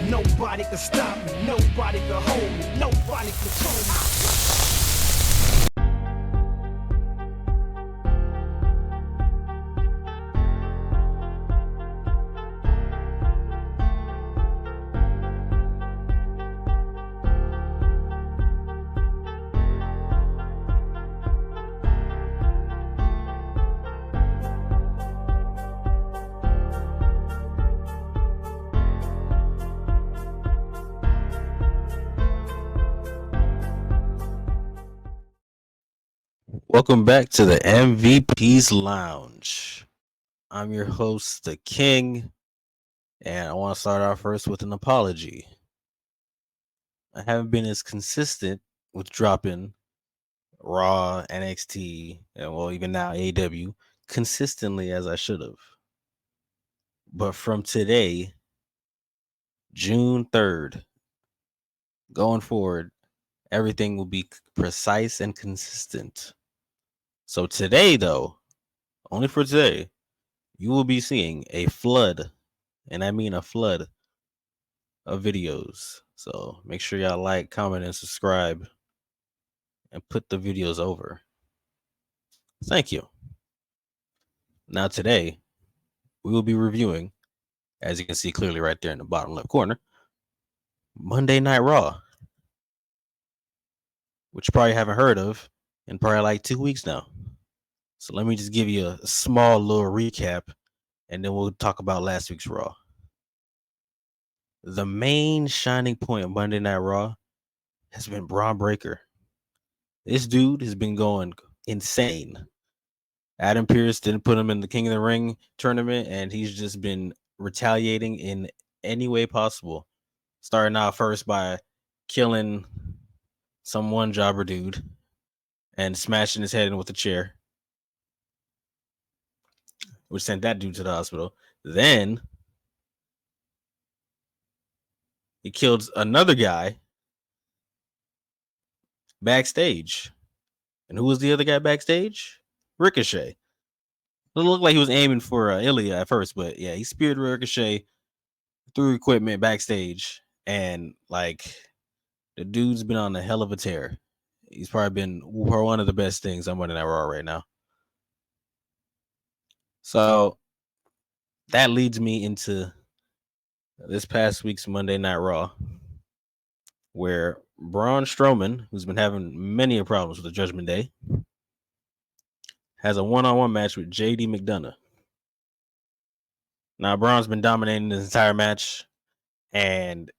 Nobody can stop me, nobody can hold me, nobody control me. Welcome back to the MVP's Lounge. I'm your host, the King, and I want to start off first with an apology. I haven't been as consistent with dropping Raw, NXT, and well, even now AEW consistently as I should have. But from today, June 3rd, going forward, everything will be precise and consistent. So today, though, only for today, you will be seeing a flood, and I mean a flood of videos. So make sure y'all like, comment, and subscribe, and put the videos over. Thank you. Now today, we will be reviewing, as you can see clearly right there in the bottom left corner, Monday Night Raw, which you probably haven't heard of in probably like 2 weeks now. So let me just give you a small little recap, and then we'll talk about last week's Raw. The main shining point of Monday Night Raw has been Bron Breakker. This dude has been going insane. Adam Pearce didn't put him in the King of the Ring tournament, and he's just been retaliating in any way possible. Starting out first by killing some one jobber dude and smashing his head in with a chair, which sent that dude to the hospital. Then he killed another guy backstage. And who was the other guy backstage? Ricochet. It looked like he was aiming for Ilya at first, but yeah, he speared Ricochet through equipment backstage, and like the dude's been on a hell of a tear. He's probably been one of the best things on Monday Night Raw right now. So that leads me into this past week's Monday Night Raw, where Braun Strowman, who's been having many problems with the Judgment Day, has a one-on-one match with JD McDonough. Now, Braun's been dominating this entire match, and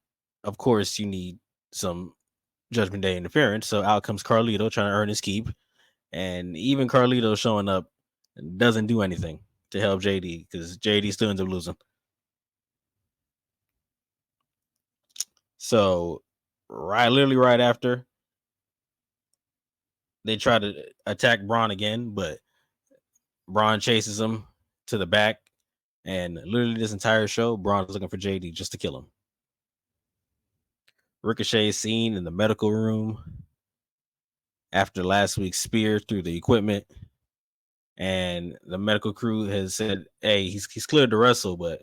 of course, you need some Judgment Day interference. So out comes Carlito trying to earn his keep, and even Carlito showing up doesn't do anything to help JD because JD still ends up losing. So, literally right after, they try to attack Braun again, but Braun chases him to the back, and literally this entire show, Braun is looking for JD just to kill him. Ricochet is seen in the medical room after last week's spear through the equipment, and the medical crew has said, "Hey, he's cleared to wrestle, but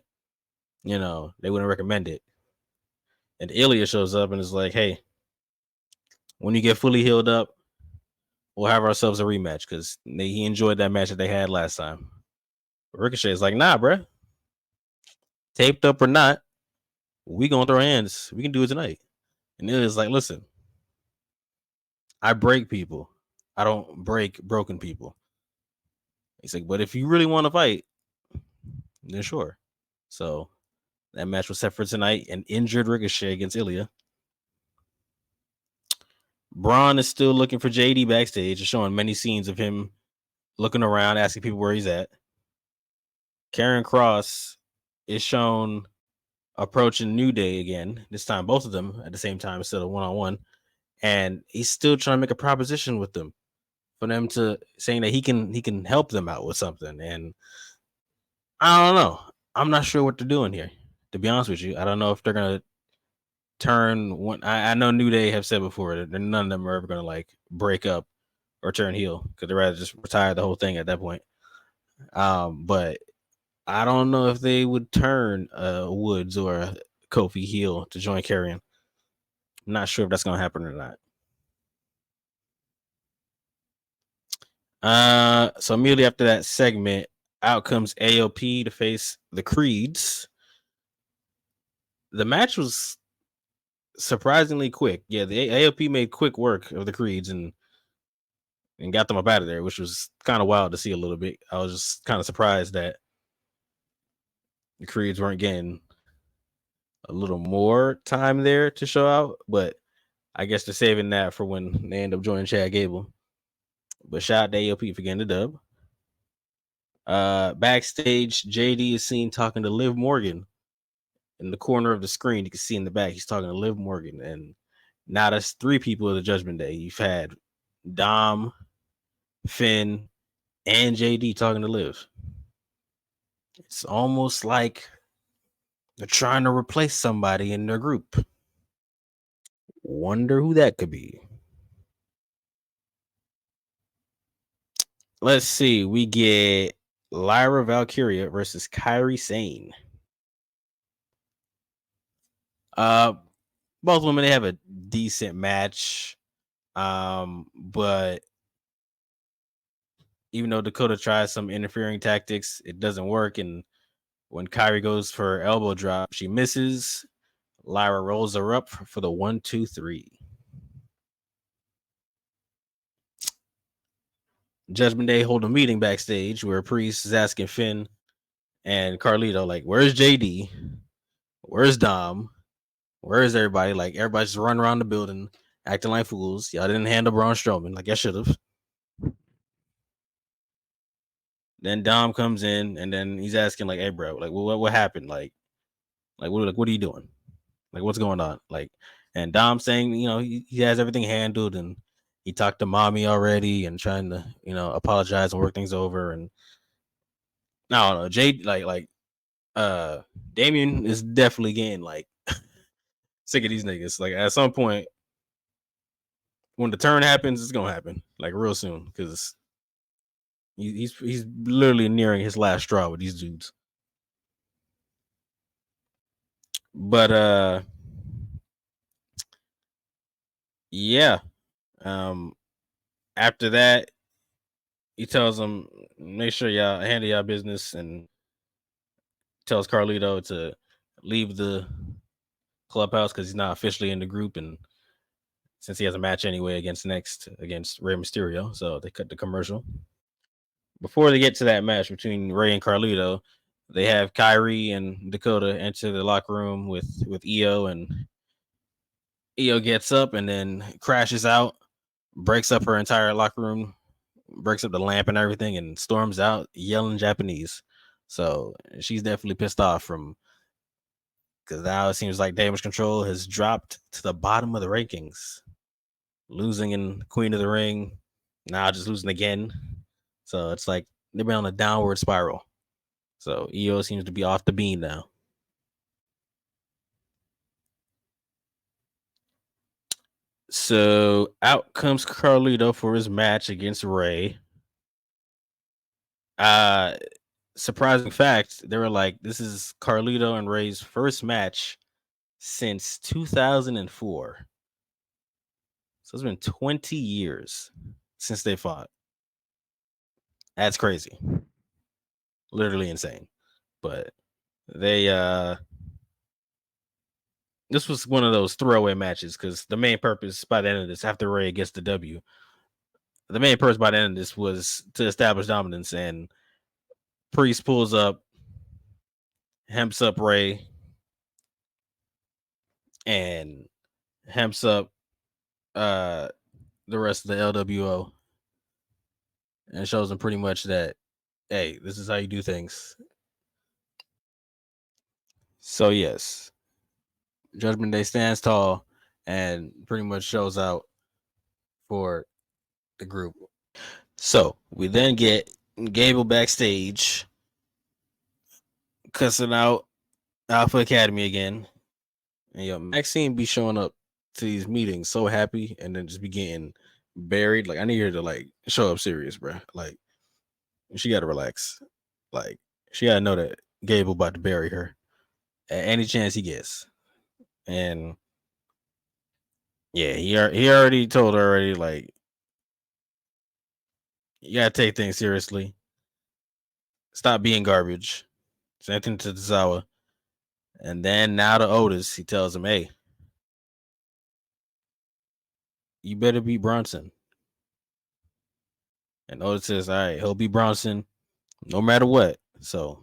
you know they wouldn't recommend it." And Ilya shows up and is like, "Hey, when you get fully healed up, we'll have ourselves a rematch because he enjoyed that match that they had last time." But Ricochet is like, "Nah, bruh. Taped up or not, we gonna throw hands. We can do it tonight." And Ilya's like, "Listen, I break people. I don't break broken people." He's like, "But if you really want to fight, then sure." So that match was set for tonight, an injured Ricochet against Ilya. Braun is still looking for JD backstage, showing many scenes of him looking around, asking people where he's at. Karrion Kross is shown approaching New Day again, this time both of them at the same time instead of one-on-one. And he's still trying to make a proposition with them for them to saying that he can help them out with something. And I don't know. I'm not sure what they're doing here, to be honest with you. I don't know if they're gonna turn one. I know New Day have said before that none of them are ever gonna like break up or turn heel because they'd rather just retire the whole thing at that point. But I don't know if they would turn Woods or Kofi heel to join Karrion. I'm not sure if that's gonna happen or not. So immediately after that segment, out comes AOP to face the Creeds. The match was surprisingly quick. Yeah, the AOP made quick work of the Creeds and got them up out of there, which was kind of wild to see a little bit. I was just kind of surprised that the Creeds weren't getting a little more time there to show out, but I guess they're saving that for when they end up joining Chad Gable. But shout out to AOP for getting the dub. Backstage, JD is seen talking to Liv Morgan in the corner of the screen. You can see in the back he's talking to Liv Morgan, and now that's 3 people of the Judgment Day. You've had Dom, Finn, and JD talking to Liv. It's almost like they're trying to replace somebody in their group. Wonder who that could be. Let's see. We get Lyra Valkyria versus Kairi Sane. Both women, they have a decent match. But even though Dakota tries some interfering tactics, it doesn't work. And when Kairi goes for her elbow drop, she misses. Lyra rolls her up for the 1-2-3. Judgment Day hold a meeting backstage where Priest is asking Finn and Carlito, like, where's JD? Where's Dom? Where is everybody? Like, everybody's just running around the building acting like fools. Y'all didn't handle Braun Strowman like I should have. Then Dom comes in and then he's asking, like, hey, bro, like, what happened? Like, what are you doing? Like, what's going on? Like, and Dom saying, he has everything handled and he talked to mommy already and trying to, apologize and work things over. And I don't know, Damien is definitely getting like sick of these niggas. Like, at some point, when the turn happens, it's gonna happen like real soon because he's literally nearing his last straw with these dudes. But yeah. After that, he tells them, make sure y'all handle y'all business, and tells Carlito to leave the clubhouse because he's not officially in the group, and since he has a match anyway against Rey Mysterio, so they cut the commercial. Before they get to that match between Rey and Carlito, they have Kairi and Dakota enter the locker room with Io, and Io gets up and then crashes out, breaks up her entire locker room, breaks up the lamp and everything, and storms out yelling Japanese. So she's definitely pissed off because now it seems like Damage Control has dropped to the bottom of the rankings, losing in Queen of the Ring, now just losing again. So it's like they've been on a downward spiral. So Io seems to be off the beam now. So out comes Carlito for his match against Rey. Surprising fact, they were like, this is Carlito and Rey's first match since 2004. So it's been 20 years since they fought. That's crazy. Literally insane. But they this was one of those throwaway matches because the main purpose by the end of this, after Rey gets the W, the main purpose by the end of this was to establish dominance, and Priest pulls up, hemps up Rey, and hemps up the rest of the LWO, and shows them pretty much that, hey, this is how you do things. So yes, Judgment Day stands tall and pretty much shows out for the group. So we then get Gable backstage cussing out Alpha Academy again. And Maxine be showing up to these meetings so happy and then just be getting buried. Like, I need her to like show up serious, bro. Like, she gotta relax. Like, she gotta know that Gable about to bury her at any chance he gets. And yeah, he already told her already, like, you gotta take things seriously. Stop being garbage. Same thing to Tozawa. And then now to Otis, he tells him, hey, you better beat Bronson. And Otis says, all right, he'll beat Bronson no matter what. So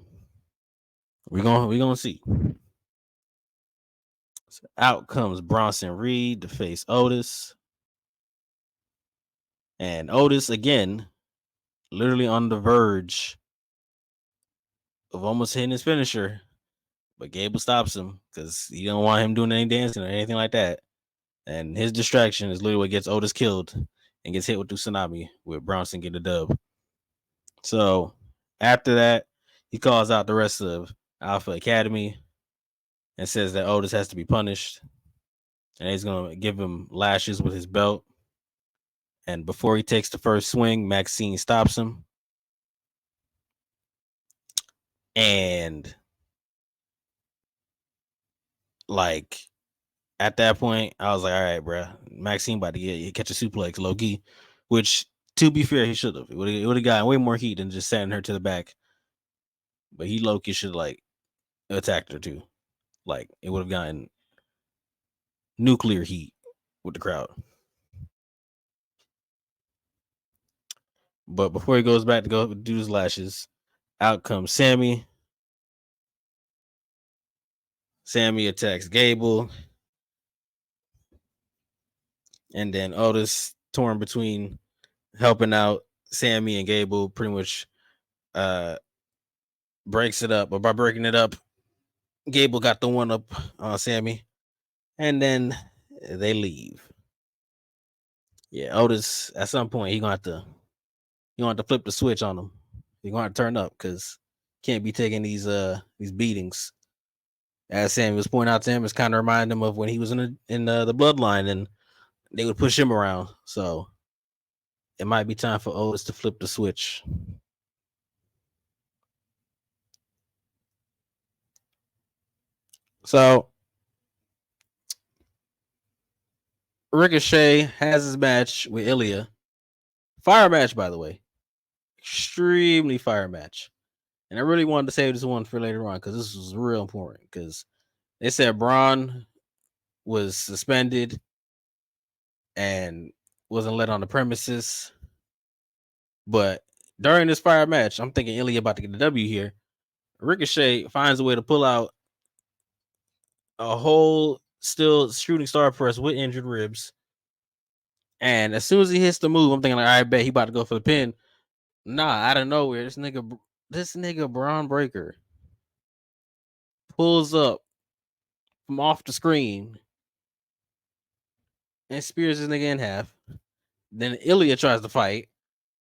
we're gonna see. So out comes Bronson Reed to face Otis. And Otis again, literally on the verge of almost hitting his finisher. But Gable stops him because he don't want him doing any dancing or anything like that. And his distraction is literally what gets Otis killed and gets hit with the tsunami, with Bronson get a dub. So after that, he calls out the rest of Alpha Academy and says that Otis has to be punished. And he's going to give him lashes with his belt. And before he takes the first swing, Maxine stops him. And like at that point, I was like, all right, bro, Maxine about to catch a suplex, low key, which to be fair, he should have. It would have gotten way more heat than just sending her to the back. But he low key should have like attacked her too. Like it would have gotten nuclear heat with the crowd. But before he goes back to go do his lashes, out comes Sammy. Sammy attacks Gable. And then Otis, torn between helping out Sammy and Gable, pretty much breaks it up. But by breaking it up, Gable got the one up on Sammy. And then they leave. Yeah, Otis, at some point, he gonna have to flip the switch on him. He gonna have to turn up because can't be taking these beatings. As Sammy was pointing out to him, it's kind of reminding him of when he was in the bloodline and they would push him around. So it might be time for Otis to flip the switch. So Ricochet has his match with Ilya. Fire match, by the way. Extremely fire match. And I really wanted to save this one for later on because this was real important. Because they said Bron was suspended and wasn't let on the premises. But during this fire match, I'm thinking Ilya about to get the W here. Ricochet finds a way to pull out a whole still shooting star press with injured ribs. And as soon as he hits the move, I'm thinking like, I bet he about to go for the pin. Nah, out of nowhere, this nigga Bron Breakker pulls up from off the screen and spears this nigga in half. Then Ilya tries to fight.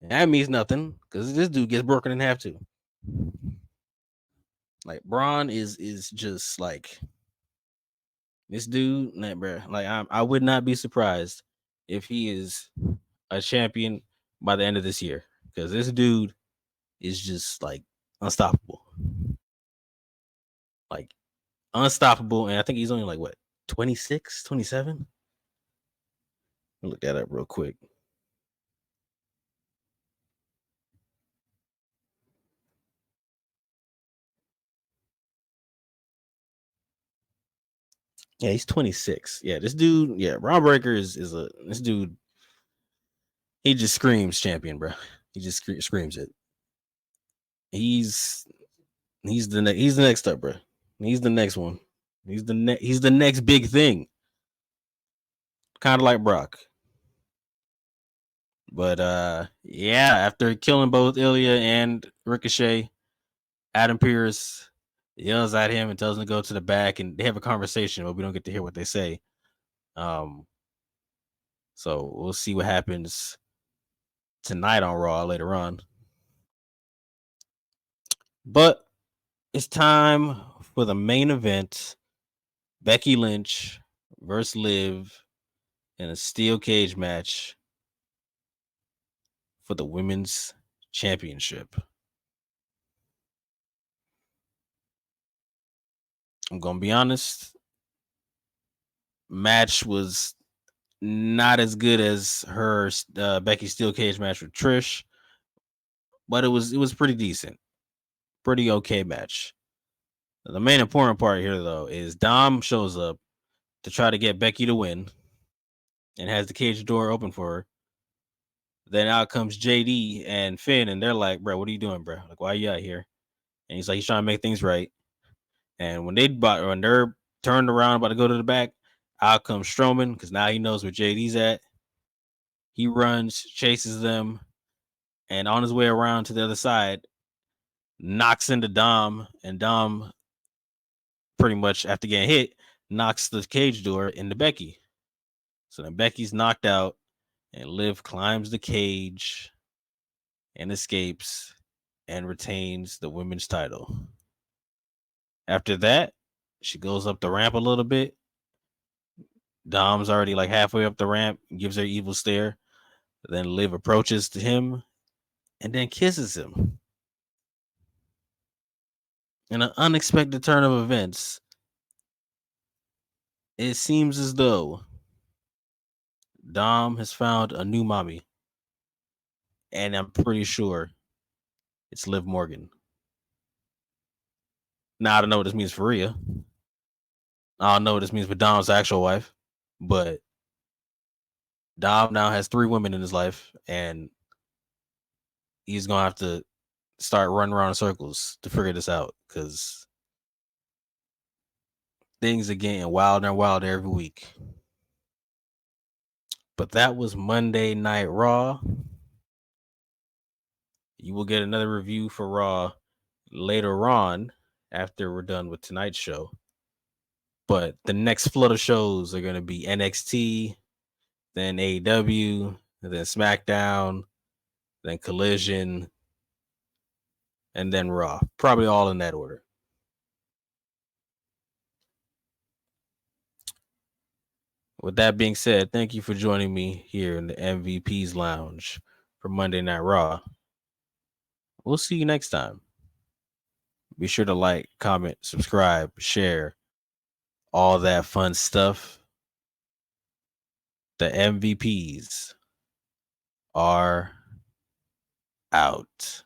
And that means nothing because this dude gets broken in half too. Like Bron is just like this dude, nah, bro. Like I would not be surprised if he is a champion by the end of this year because this dude is just like unstoppable. Like unstoppable. And I think he's only like what 26, 27. Look that up real quick. Yeah, he's 26. Yeah, this dude, yeah, Bron Breakker is this dude. He just screams champion, bro. He just screams it. He's he's the next up, bro. He's the next one. He's the next big thing. Kind of like Brock. But yeah, after killing both Ilya and Ricochet, Adam Pearce yells at him and tells him to go to the back, and they have a conversation, but we don't get to hear what they say. So we'll see what happens tonight on Raw later on. But it's time for the main event. Becky Lynch versus Liv in a steel cage match for the women's championship. I'm gonna be honest. match was not as good as her Becky Steel cage match with Trish, but it was pretty decent, pretty okay match. The main important part here though is Dom shows up to try to get Becky to win and has the cage door open for her. Then out comes JD and Finn, and they're like, "Bro, what are you doing, bro? Like, why are you out here?" And he's like, "He's trying to make things right." And when they're turned around about to go to the back, out comes Strowman because now he knows where JD's at. He runs, chases them, and on his way around to the other side, knocks into Dom, and Dom pretty much after getting hit knocks the cage door into Becky. So then Becky's knocked out, and Liv climbs the cage and escapes and retains the women's title. After that, she goes up the ramp a little bit. Dom's already like halfway up the ramp, gives her evil stare. Then Liv approaches to him and then kisses him. In an unexpected turn of events, it seems as though Dom has found a new mommy. And I'm pretty sure it's Liv Morgan. Now, I don't know what this means for Rhea. I don't know what this means for Dom's actual wife. But Dom now has 3 women in his life. And he's going to have to start running around in circles to figure this out. Because things are getting wilder and wilder every week. But that was Monday Night Raw. You will get another review for Raw later on after we're done with tonight's show. But the next flood of shows are going to be NXT, then AEW, then SmackDown, then Collision, and then Raw. Probably all in that order. With that being said, thank you for joining me here in the MVP's Lounge for Monday Night Raw. We'll see you next time. Be sure to like, comment, subscribe, share, all that fun stuff. The MVPs are out.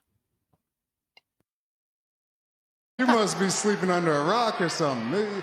You must be sleeping under a rock or something.